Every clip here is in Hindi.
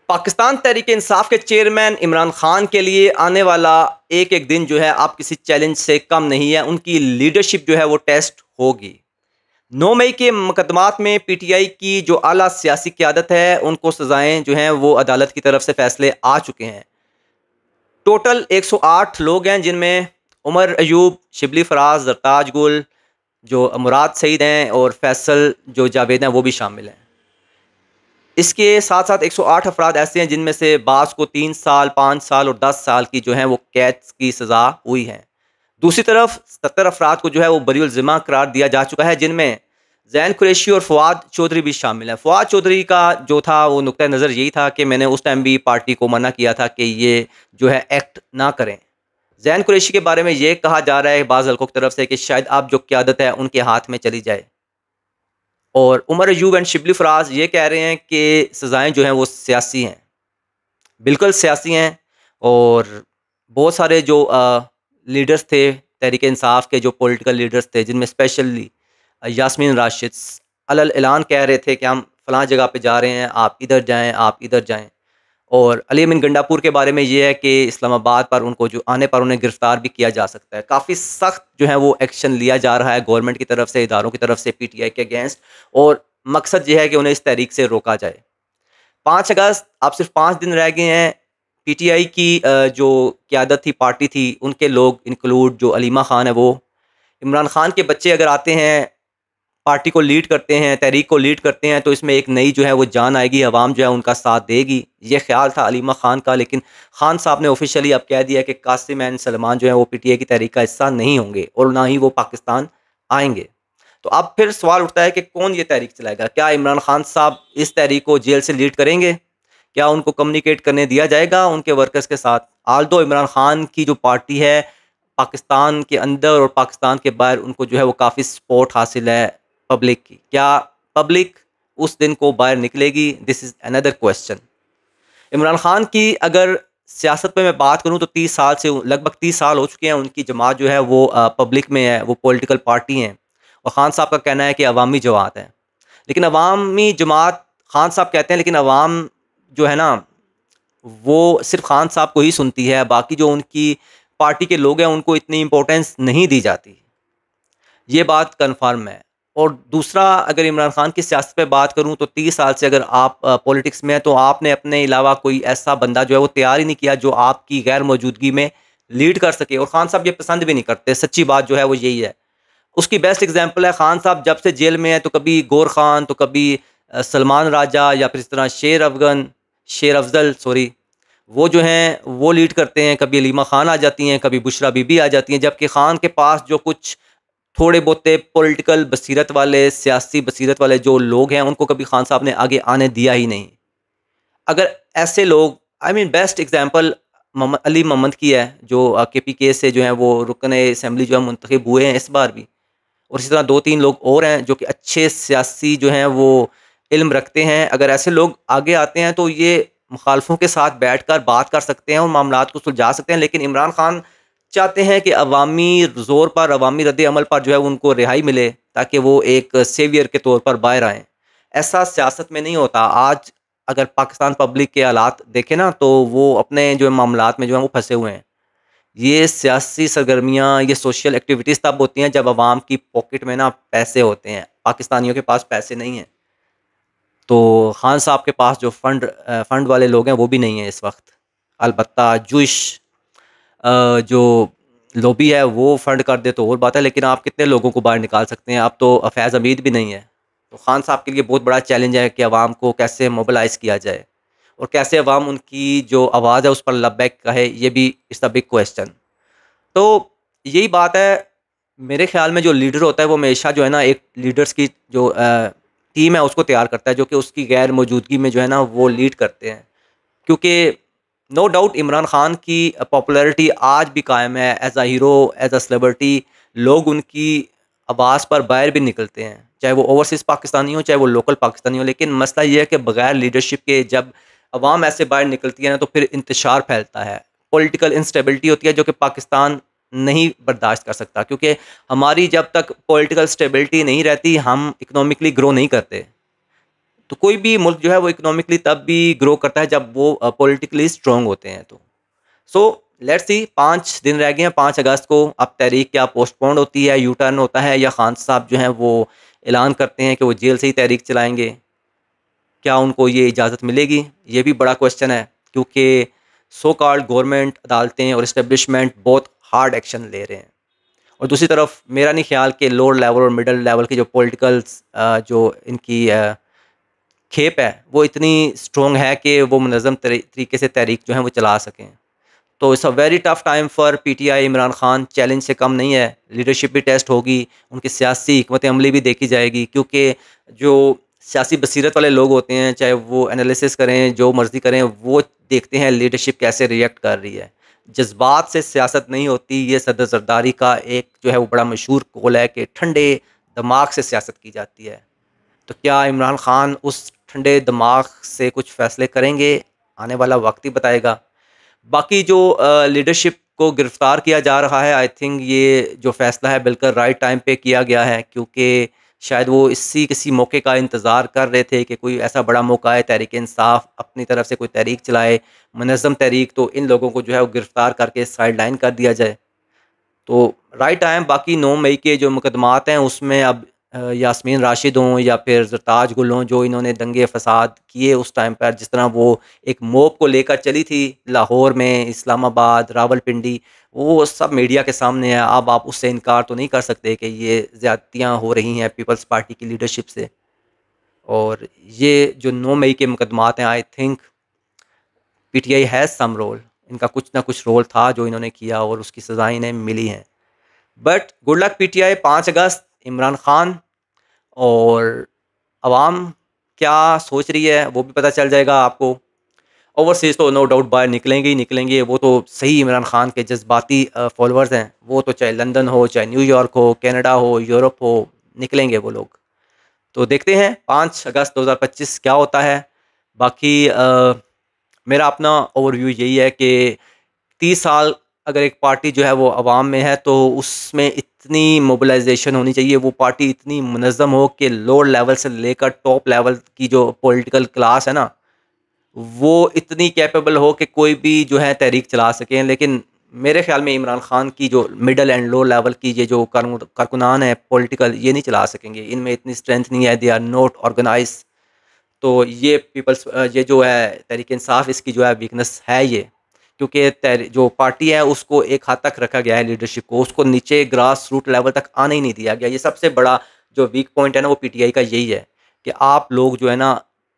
पाकिस्तान तहरीक इंसाफ के चेयरमैन इमरान खान के लिए आने वाला एक एक दिन जो है आप किसी चैलेंज से कम नहीं है। उनकी लीडरशिप जो है वो टेस्ट होगी। 9 मई के मुकदमात में पीटीआई की जो आला सियासी क़यादत है उनको सज़ाएं जो हैं वो अदालत की तरफ से फ़ैसले आ चुके हैं। टोटल 108 लोग हैं जिनमें उमर अयूब, शिबली फराज, जरताज गुल, जो मुराद सईद हैं और फैसल जो जावेद हैं वो भी शामिल हैं। इसके साथ साथ 108 अफराद ऐसे हैं जिनमें से बाज़ को 3 साल, 5 साल और 10 साल की जो है वो कैद की सज़ा हुई है। दूसरी तरफ 70 अफराद को जो है वो बरीउल ज़िम्मा करार दिया जा चुका है, जिनमें ज़ैन कुरैशी और फ़वाद चौधरी भी शामिल हैं। फ़वाद चौधरी का जो था वो नुक्ता नज़र यही था कि मैंने उस टाइम भी पार्टी को मना किया था कि ये जो है एक्ट ना करें। ज़ैन कुरैशी के बारे में ये कहा जा रहा है बाज़ हल्कों की तरफ से कि शायद अब जो क़यादत है उनके हाथ में चली जाए। और उमर अयूब एंड शिबली फराज ये कह रहे हैं कि सज़ाएँ जो हैं वो सियासी हैं, बिल्कुल सियासी हैं। और बहुत सारे जो लीडर्स थे तहरीक इंसाफ के, जो पॉलिटिकल लीडर्स थे, जिनमें स्पेशली यास्मीन राशिद अलल ऐलान कह रहे थे कि हम फ़लाँ जगह पे जा रहे हैं, आप इधर जाएँ, आप इधर जाएँ। और अली अमीन गंडापुर के बारे में ये है कि इस्लामाबाद पर उनको जो आने पर उन्हें गिरफ़्तार भी किया जा सकता है। काफ़ी सख्त जो है वो एक्शन लिया जा रहा है गवर्नमेंट की तरफ से, इदारों की तरफ से पीटीआई के अगेंस्ट। और मकसद ये है कि उन्हें इस तहरीक से रोका जाए। 5 अगस्त अब सिर्फ 5 दिन रह गए हैं। पीटीआई की जो क़यादत थी, पार्टी थी, उनके लोग इंक्लूड जो अलीमा खान है वो, इमरान खान के बच्चे अगर आते हैं, पार्टी को लीड करते हैं, तहरीक को लीड करते हैं, तो इसमें एक नई जो है वो जान आएगी, अवाम जो है उनका साथ देगी। ये ख्याल था अलीमा खान का, लेकिन खान साहब ने ऑफिशियली अब कह दिया कि कासिम एंड सलमान जो है वो पीटीआई की तहरीक का हिस्सा नहीं होंगे और ना ही वो पाकिस्तान आएंगे। तो अब फिर सवाल उठता है कि कौन ये तहरीक चलाएगा? क्या इमरान खान साहब इस तहरीक को जेल से लीड करेंगे? क्या उनको कम्युनिकेट करने दिया जाएगा उनके वर्कर्स के साथ? आल्दो इमरान खान की जो पार्टी है, पाकिस्तान के अंदर और पाकिस्तान के बाहर उनको जो है वो काफ़ी सपोर्ट हासिल है पब्लिक की। क्या पब्लिक उस दिन को बाहर निकलेगी? This is another question. Imran Khan की अगर सियासत पे मैं बात करूँ तो 30 साल से लगभग 30 साल हो चुके हैं उनकी जमात जो है वो पब्लिक में है, वो पॉलिटिकल पार्टी हैं। और ख़ान साहब का कहना है कि अवामी जमात है। लेकिन अवामी जमात ख़ान साहब कहते हैं, लेकिन अवाम जो है ना वो सिर्फ ख़ान साहब को ही सुनती है, बाकी जो उनकी पार्टी के लोग हैं उनको इतनी इम्पोर्टेंस नहीं दी जाती। ये बात कन्फर्म है। और दूसरा, अगर इमरान खान की सियासत पे बात करूँ तो 30 साल से अगर आप पॉलिटिक्स में हैं तो आपने अपने अलावा कोई ऐसा बंदा जो है वो तैयार ही नहीं किया जो आपकी गैर मौजूदगी में लीड कर सके। और खान साहब ये पसंद भी नहीं करते, सच्ची बात जो है वो यही है। उसकी बेस्ट एग्जांपल है खान साहब जब से जेल में है तो कभी गौर खान, तो कभी सलमान राजा, या फिर इस तरह शेर अफजल सॉरी, वो जो हैं वो लीड करते हैं। कभी अलीमा खान आ जाती हैं, कभी बुशरा बीबी आ जाती हैं, जबकि खान के पास जो कुछ थोड़े बहुते पॉलिटिकल बसीरत वाले, सियासी बसीरत वाले जो लोग हैं उनको कभी खान साहब ने आगे आने दिया ही नहीं। अगर ऐसे लोग, I mean best example Mohammad Ali Mohammad की है, जो केपीके से जो है वो रुकन असेंबली जो है मुंतखब हुए हैं इस बार भी। और इसी तरह 2-3 लोग और हैं जो कि अच्छे सियासी जो हैं वो इल्म रखते हैं। अगर ऐसे लोग आगे आते हैं तो ये मुखालफों के साथ बैठकर बात कर सकते हैं और मामलात को सुलझा सकते हैं। लेकिन इमरान खान चाहते हैं कि अवामी ज़ोर पर, अवामी रद्द अमल पर जो है उनको रिहाई मिले ताकि वो एक सेवियर के तौर पर बाहर आएँ। ऐसा सियासत में नहीं होता। आज अगर पाकिस्तान पब्लिक के हालात देखें ना तो वो अपने जो मामलात में जो है वो फँसे हुए हैं। ये सियासी सरगर्मियाँ, ये सोशल एक्टिविटीज़ तब होती हैं जब अवाम की पॉकेट में ना पैसे होते हैं। पाकिस्तानियों के पास पैसे नहीं हैं। तो खान साहब के पास जो फ़ंड वाले लोग हैं वो भी नहीं है इस वक्त। अलबत्ता जुश जो लॉबी है वो फ़ंड कर दे तो और बात है, लेकिन आप कितने लोगों को बाहर निकाल सकते हैं? अब तो फैज़ हमीद भी नहीं है। तो खान साहब के लिए बहुत बड़ा चैलेंज है कि अवाम को कैसे मोबिलाइज़ किया जाए और कैसे अवाम उनकी जो आवाज़ है उस पर लब्बैक कहे, ये भी इज़ द बिग क्वेश्चन। तो यही बात है। मेरे ख़्याल में जो लीडर होता है वो हमेशा जो है ना एक लीडर्स की जो टीम है उसको तैयार करता है, जो कि उसकी गैर मौजूदगी में जो है ना वो लीड करते हैं। क्योंकि नो डाउट इमरान खान की पॉपुलैरिटी आज भी कायम है as a hero, as a celebrity. लोग उनकी आवाज़ पर बाहर भी निकलते हैं, चाहे वो ओवरसीज़ पाकिस्तानी हो, चाहे वो लोकल पाकिस्तानी हो। लेकिन मसला ये है कि बगैर लीडरशिप के जब अवाम ऐसे बाहर निकलती है ना तो फिर इंतशार फैलता है, पॉलिटिकल इंस्टेबिलिटी होती है जो कि पाकिस्तान नहीं बर्दाश्त कर सकता। क्योंकि हमारी जब तक पॉलिटिकल स्टेबिलिटी नहीं रहती हम इकोनॉमिकली ग्रो नहीं करते। तो कोई भी मुल्क जो है वो इकोनॉमिकली तब भी ग्रो करता है जब वो पॉलिटिकली स्ट्रॉन्ग होते हैं। तो सो लेट्स सी, 5 दिन रह गए हैं 5 अगस्त को। अब तहरीक क्या पोस्टपोन्ड होती है, यू टर्न होता है, या खान साहब जो हैं वो ऐलान करते हैं कि वो जेल से ही तहरीक चलाएँगे? क्या उनको ये इजाज़त मिलेगी? ये भी बड़ा क्वेश्चन है, क्योंकि सो कॉल्ड गवर्नमेंट, अदालतें और एस्टेब्लिशमेंट बहुत हार्ड एक्शन ले रहे हैं। और दूसरी तरफ मेरा नहीं ख्याल कि लोअर लेवल और मिडल लेवल की जो पॉलिटिकल्स जो इनकी खेप है वो इतनी स्ट्रॉन्ग है कि वो मुनज़्ज़म तरीके से तहरीक जो है वो चला सकें। तो it's a very tough time for PTI. Imran Khan challenge से कम नहीं है, लीडरशिप भी टेस्ट होगी, उनकी सियासी हिकमत अमली भी देखी जाएगी, क्योंकि जो सियासी बसीरत वाले लोग होते हैं, चाहे वो एनालिसिस करें, जो मर्ज़ी करें, वो देखते हैं लीडरशिप कैसे रिएक्ट कर रही है। जज्बात से सियासत नहीं होती, ये सदर ज़रदारी का एक जो है वो बड़ा मशहूर कौल है कि ठंडे दिमाग से सियासत की जाती है। तो क्या इमरान खान उस ठंडे दिमाग से कुछ फ़ैसले करेंगे? आने वाला वक्त ही बताएगा। बाकी जो लीडरशिप को गिरफ्तार किया जा रहा है, आई थिंक ये जो फ़ैसला है बिल्कुल राइट टाइम पे किया गया है, क्योंकि शायद वो इसी किसी मौके का इंतज़ार कर रहे थे कि कोई ऐसा बड़ा मौका आए, तहरीक-ए-इंसाफ़ अपनी तरफ से कोई तहरीक चलाए, मुनज़्ज़म तहरीक, तो इन लोगों को जो है वो गिरफ्तार करके साइडलाइन कर दिया जाए। तो राइट टाइम। बाकी 9 मई के जो मुकदमात हैं उसमें अब यास्मीन राशिद हों या फिर ज़रताज गुल हों, जो इन्होंने दंगे फ़साद किए उस टाइम पर, जिस तरह वो एक मॉब को लेकर चली थी लाहौर में, इस्लामाबाद, रावलपिंडी, वो सब मीडिया के सामने है। अब आप उससे इनकार तो नहीं कर सकते कि ये ज़्यादतियाँ हो रही हैं पीपल्स पार्टी की लीडरशिप से। और ये जो 9 मई के मुकदमात हैं, I think PTI has some role, इनका कुछ ना कुछ रोल था जो इन्होंने किया और उसकी सज़ाएँ इन्हें मिली हैं। But good luck PTI. 5 अगस्त, इमरान खान और अवाम क्या सोच रही है वो भी पता चल जाएगा आपको। ओवरसीज़ तो नो डाउट बाहर निकलेंगे ही निकलेंगे, वो तो सही इमरान खान के जज्बाती फॉलोअर्स हैं। वो तो चाहे लंदन हो, चाहे न्यूयॉर्क हो, कनाडा हो, यूरोप हो, निकलेंगे वो लोग। तो देखते हैं 5 अगस्त 2025 क्या होता है। बाकी मेरा अपना ओवरव्यू यही है कि 30 साल अगर एक पार्टी जो है वो अवाम में है, तो उसमें इतनी मोबिलाइजेशन होनी चाहिए, वो पार्टी इतनी मुनज़्ज़म हो कि लोअर लेवल से लेकर टॉप लेवल की जो पॉलिटिकल क्लास है ना, वो इतनी कैपेबल हो कि कोई भी जो है तहरीक चला सकें। लेकिन मेरे ख़्याल में इमरान खान की जो मिडल एंड लो लेवल की ये जो कारकुनान है पॉलिटिकल, ये नहीं चला सकेंगे, इनमें इतनी स्ट्रेंथ नहीं है, दे आर नॉट ऑर्गेनाइज। तो ये ये जो है तहरीक इंसाफ, इसकी जो है वीकनेस है ये, क्योंकि जो पार्टी है उसको एक हद तक रखा गया है लीडरशिप को, उसको नीचे ग्रास रूट लेवल तक आने ही नहीं दिया गया। ये सबसे बड़ा जो वीक पॉइंट है ना वो पीटीआई का यही है कि आप लोग जो है ना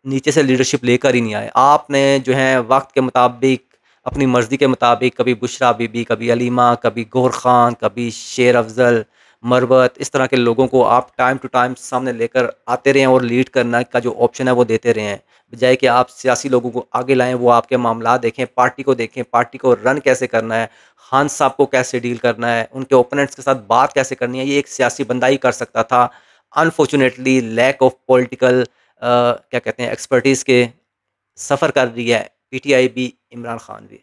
नीचे से लीडरशिप लेकर ही नहीं आए। आपने जो है वक्त के मुताबिक, अपनी मर्ज़ी के मुताबिक, कभी बुशरा बीबी, कभी अलीमा, कभी गौहर खान, कभी शेर अफ़ज़ल, मरवत, इस तरह के लोगों को आप टाइम टू टाइम सामने लेकर आते रहे हैं और लीड करना का जो ऑप्शन है वो देते रहे हैं। बजाय कि आप सियासी लोगों को आगे लाएँ, वो आपके मामलात देखें, पार्टी को रन कैसे करना है, खान साहब को कैसे डील करना है, उनके ओपोनेंट्स के साथ बात कैसे करनी है, ये एक सियासी बंदा ही कर सकता था। अनफॉर्चुनेटली लैक ऑफ पॉलिटिकल क्या कहते हैं एक्सपर्टीज़ के सफ़र कर रही है पीटीआई भी, इमरान खान भी।